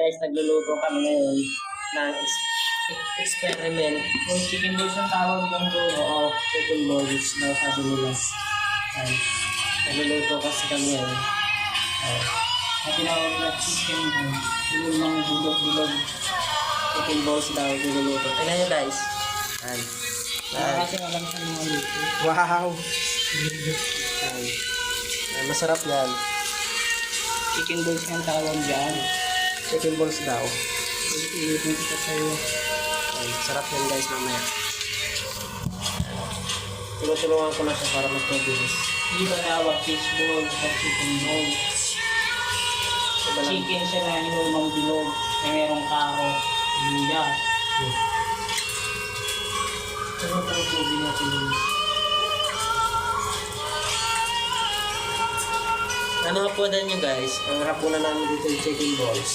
guys, nagluluto kami ngayon ng experiment. Yung chicken balls ang tawag doon ko. Oo, chicken balls daw sabi nila. Ay, nagluluto kasi kami ngayon. Ay, Ang tinawag na chicken balls. Yung mga bulog-bulog. chicken balls daw nagluluto. Tingnan nyo guys. Ay. Wala kasi alam sa mga luto. Wow! Ay. Ay, masarap yan. Chicken balls ang tawag dyan. Chicken balls daw. Iulitin kita sa'yo. Ay, sarap yan guys mamaya. Tinutulungan ko na siya para mas mabilis. Hindi ba tawag fish balls o chicken balls? Iba lang. Chicken siya na hinulmang bilog. May merong karo. Luya. Ano po ito binatin? Ano hapunan nyo guys? Ang hapunan namin dito yung chicken balls.